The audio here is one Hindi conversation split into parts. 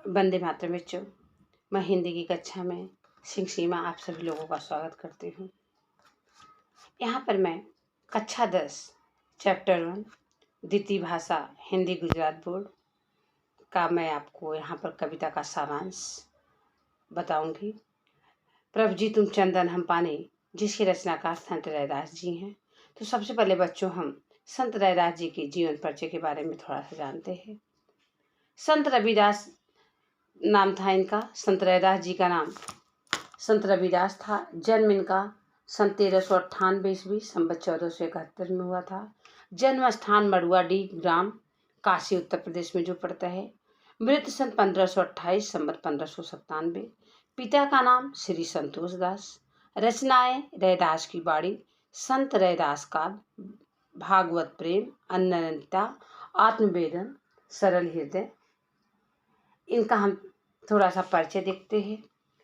वंदे मातरम बच्चों। मैं हिंदी की कक्षा में सिंह सीमा आप सभी लोगों का स्वागत करती हूँ। यहाँ पर मैं कक्षा 10 चैप्टर 1 द्वितीय भाषा हिंदी गुजरात बोर्ड का मैं आपको यहाँ पर कविता का सारांश बताऊंगी। प्रभु जी तुम चंदन हम पानी, जिसके रचनाकार संत रैदास जी हैं। तो सबसे पहले बच्चों हम संत रैदास जी के जीवन परिचय के बारे में थोड़ा सा जानते हैं। संत रविदास नाम था इनका। संत रैदास जी का नाम संत रविदास था। जन्म इनका सन 1398 ईस्वी संवत 1471 में हुआ था। जन्म स्थान मड़ुआडीह ग्राम काशी उत्तर प्रदेश में जो पड़ता है। मृत्यु सन 1528 संवत 1597। पिता का नाम श्री संतोष दास। रचनाएं रैदास की बाड़ी, संत रैदास काव्य, भागवत प्रेम, अनन्यता, आत्मवेदन, सरल हृदय। इनका हम थोड़ा सा परिचय देखते हैं।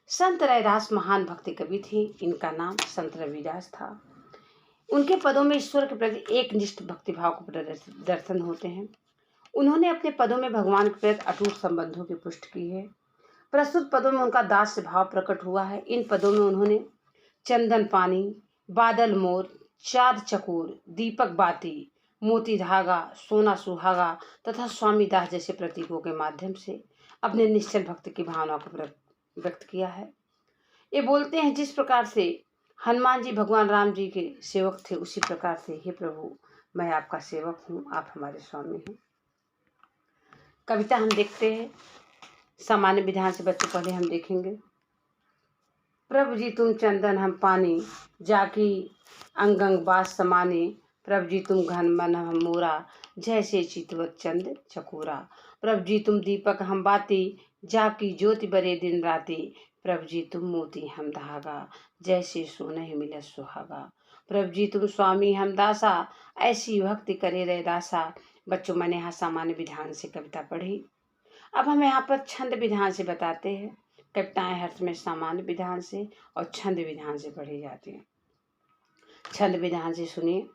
संत रैदास महान भक्ति कवि थे। इनका नाम संत रविदास था। उनके पदों में ईश्वर के प्रति एक निष्ठ भक्तिभाव को प्रदर्शन होते हैं। उन्होंने अपने पदों में भगवान के प्रति अटूट संबंधों की पुष्टि की है। प्रस्तुत पदों में उनका दास्य भाव प्रकट हुआ है। इन पदों में उन्होंने चंदन पानी, बादल मोर, चाँद चकोर, दीपक बाती, मोती धागा, सोना सुहागा तथा स्वामी दास जैसे प्रतीकों के माध्यम से अपने निश्चल भक्ति की भावना को व्यक्त किया है। ये बोलते हैं, जिस प्रकार से हनुमान जी भगवान राम जी के सेवक थे, उसी प्रकार से हे प्रभु मैं आपका सेवक हूँ, आप हमारे स्वामी हैं। कविता हम देखते हैं सामान्य विधान से। बच्चों पहले हम देखेंगे। प्रभु जी तुम चंदन हम पानी, जाकी अंग अंग बास समाने। प्रभु जी तुम घन मन हम मोरा, जैसे चितवत चंद चकोरा। प्रभु जी तुम दीपक हम बाती, जाकी ज्योति बरे दिन राती। प्रभु जी तुम मोती हम धागा, जैसे सोने मिलत सुहागा। प्रभु जी तुम स्वामी हम दासा, ऐसी भक्ति करे रैदासा। बच्चों मैंने यहाँ सामान्य विधान से कविता पढ़ी। अब हम यहाँ पर छंद विधान से बताते हैं। कविताएं हर समय सामान्य विधान से और छंद विधान से पढ़ी जाती हैं। छंद विधान से सुनिए।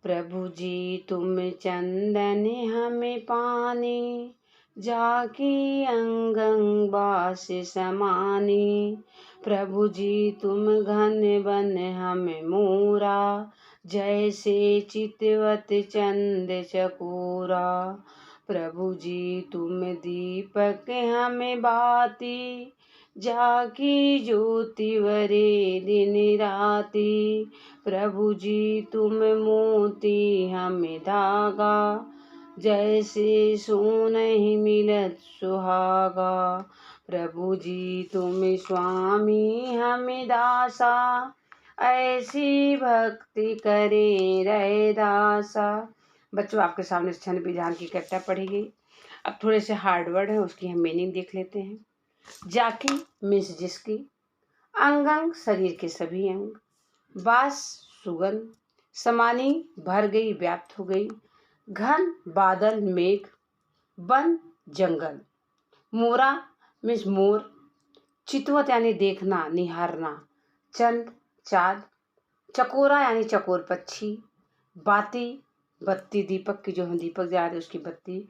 प्रभु जी तुम चंदन हमें पानी, जाकी अंग अंग बास समानी। प्रभु जी तुम घन बन हमें मोरा, जैसे चितवत चंद चकोरा। प्रभु जी तुम दीपक हमें बाती, जाकी ज्योति वरे दिन राती। प्रभु जी तुम मोती हमें धागा, जैसे सोने मिलत सुहागा। प्रभु जी तुम स्वामी हमें दासा, ऐसी भक्ति करे रैदासा। बच्चों आपके सामने छंद विधान की कविता पढ़ी गई। अब थोड़े से हार्ड वर्ड है, उसकी हम मीनिंग देख लेते हैं। जाकी मीन्स जिसकी, अंग अंग शरीर के सभी अंग, बास सुगंध, समानी भर गई व्याप्त हो गई, घन बादल मेघ, वन जंगल, मोरा मीन्स मोर, चितवत यानी देखना निहारना, चंद चाँद, चकोरा यानी चकोर पक्षी, बाती बत्ती दीपक की, जो हम दीपक जला रहे उसकी बत्ती,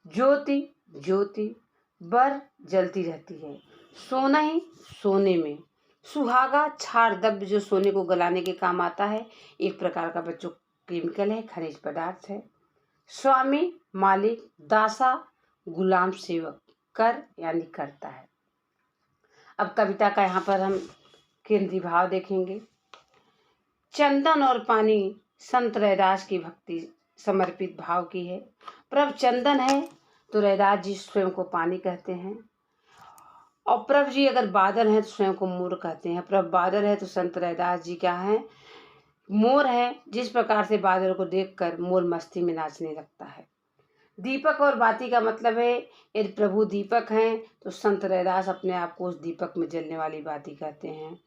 ज्योति ज्योति बर जलती रहती है, सोना ही सोने में, सुहागा क्षार द्रव्य जो सोने को गलाने के काम आता है, एक प्रकार का बच्चों केमिकल है, खनिज पदार्थ है। स्वामी मालिक, दासा गुलाम सेवक, कर यानी करता है। अब कविता का यहाँ पर हम केंद्रीय भाव देखेंगे। चंदन और पानी संत रैदास की भक्ति समर्पित भाव की है। प्रभु चंदन है तो रैदास जी स्वयं को पानी कहते हैं, और प्रभु जी अगर बादल हैं तो स्वयं को मोर कहते हैं। प्रभु बादल है तो संत रैदास जी क्या हैं, मोर है। जिस प्रकार से बादल को देखकर मोर मस्ती में नाचने लगता है। दीपक और बाती का मतलब है, यदि प्रभु दीपक हैं तो संत रैदास अपने आप को उस दीपक में जलने वाली बाती कहते हैं।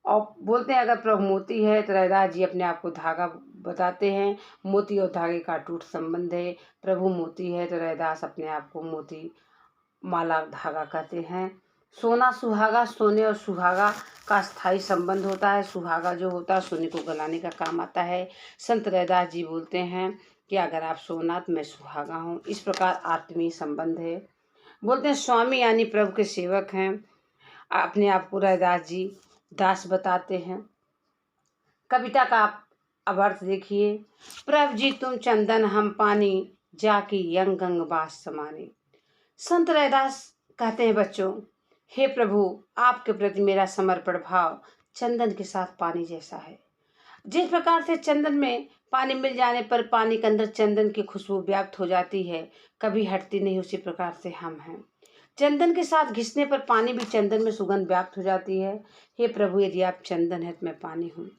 और बोलते हैं अगर प्रभु मोती है तो रैदास जी अपने आप को धागा बताते हैं। मोती और धागे का अटूट संबंध है। प्रभु मोती है तो रैदास अपने आप को मोती माला धागा कहते हैं। सोना सुहागा, सोने और सुहागा का स्थायी संबंध होता है। सुहागा जो होता है सोने को गलाने का काम आता है। संत रैदास जी बोलते हैं कि अगर आप सोना तो मैं सुहागा हूँ। इस प्रकार आत्मीय संबंध है। बोलते हैं स्वामी यानी प्रभु के सेवक हैं। अपने आप को रैदास जी दास बताते हैं। कविता का आप अब अर्थ देखिए। प्रभु जी तुम चंदन हम पानी, जाकी यंग अंग बास समाने। संत रैदास कहते हैं बच्चों, हे प्रभु आपके प्रति मेरा समर्पण भाव चंदन के साथ पानी जैसा है। जिस प्रकार से चंदन में पानी मिल जाने पर पानी के अंदर चंदन की खुशबू व्याप्त हो जाती है, कभी हटती नहीं, उसी प्रकार से हम हैं। चंदन के साथ घिसने पर पानी भी चंदन में सुगंध व्याप्त हो जाती है। हे प्रभु यदि आप चंदन है तो मैं पानी हूँ।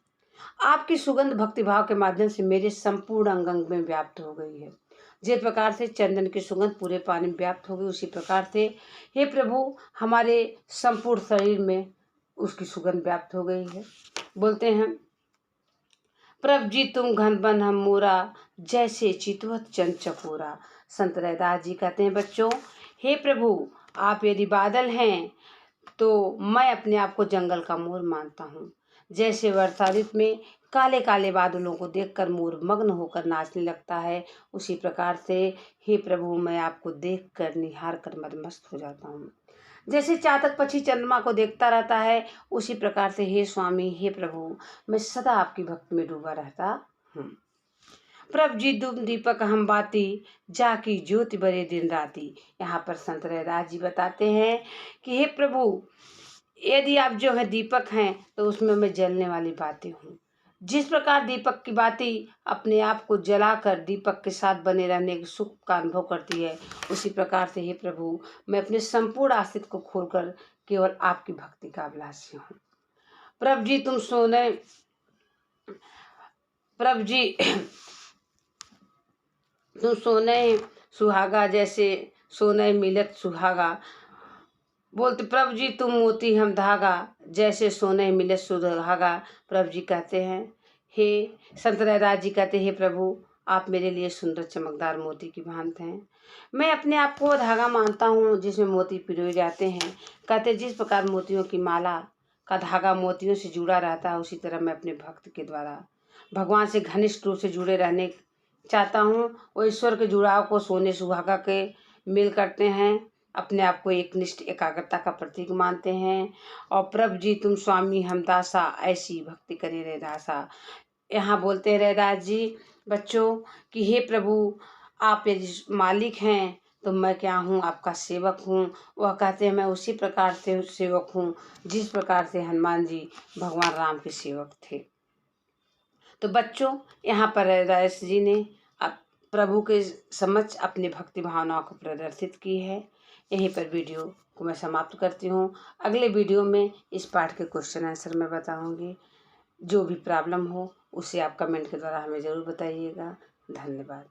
आपकी सुगंध भक्तिभाव के माध्यम से मेरे संपूर्ण अंग अंग में व्याप्त हो गई है। जिस प्रकार से चंदन की सुगंध पूरे पानी में व्याप्त हो गई, उसी प्रकार से हे प्रभु हमारे संपूर्ण शरीर में उसकी सुगंध व्याप्त हो गई है। बोलते हैं प्रभु जी तुम घन बन हम मोरा, जैसे चितवत चंद चकोरा। संत रैदास जी कहते हैं बच्चों, हे प्रभु आप यदि बादल हैं तो मैं अपने आप को जंगल का मोर मानता हूँ। जैसे वर्षा ऋतु में काले काले बादलों को देखकर मोर मग्न होकर नाचने लगता है, उसी प्रकार से हे प्रभु मैं आपको देखकर निहार कर मदमस्त हो जाता हूँ। जैसे चातक पक्षी चंद्रमा को देखता रहता है, उसी प्रकार से हे स्वामी हे प्रभु मैं सदा आपकी भक्ति में डूबा रहता हूँ। प्रभु जी तुम दीपक हम बाती, जाकी ज्योति बरे दिन राती। यहाँ पर संत रैदास जी बताते हैं कि हे प्रभु यदि आप जो है दीपक हैं तो उसमें मैं जलने वाली बातें हूँ। जिस प्रकार दीपक की बाती अपने आप को जलाकर दीपक के साथ बने रहने के सुख का अनुभव करती है, उसी प्रकार से हे प्रभु मैं अपने संपूर्ण आश्रित को खोलकर केवल आपकी भक्ति का अभिलाषी हूँ। प्रभु जी तुम सोने प्रभु जी तुम सोने सुहागा, जैसे सोने मिलत सुहागा। बोलते प्रभु जी तुम मोती हम धागा, जैसे सोने मिले सुहागा। प्रभु जी कहते हैं हे संत रैदास जी कहते हैं हे प्रभु आप मेरे लिए सुंदर चमकदार मोती की भांति हैं। मैं अपने आप को धागा मानता हूँ जिसमें मोती पिरोए जाते हैं। कहते जिस प्रकार मोतियों की माला का धागा मोतियों से जुड़ा रहता है, उसी तरह मैं अपने भक्त के द्वारा भगवान से घनिष्ठ रूप से जुड़े रहने चाहता हूँ। वो ईश्वर के जुड़ाव को सोने सुहागा के मिल करते हैं, अपने आप को एक निष्ठ एकाग्रता का प्रतीक मानते हैं। और प्रभु जी तुम स्वामी हम दासा, ऐसी भक्ति करे रैदासा। यहाँ बोलते हैं रैदास जी बच्चों कि हे प्रभु आप यदि मालिक हैं तो मैं क्या हूँ, आपका सेवक हूँ। वह कहते हैं मैं उसी प्रकार से सेवक हूँ जिस प्रकार से हनुमान जी भगवान राम के सेवक थे। तो बच्चों यहाँ पर रैदास जी ने प्रभु के समक्ष अपनी भक्ति भावनाओं को प्रदर्शित की है। यहीं पर वीडियो को मैं समाप्त करती हूँ। अगले वीडियो में इस पाठ के क्वेश्चन आंसर मैं बताऊँगी। जो भी प्रॉब्लम हो उसे आप कमेंट के द्वारा हमें ज़रूर बताइएगा। धन्यवाद।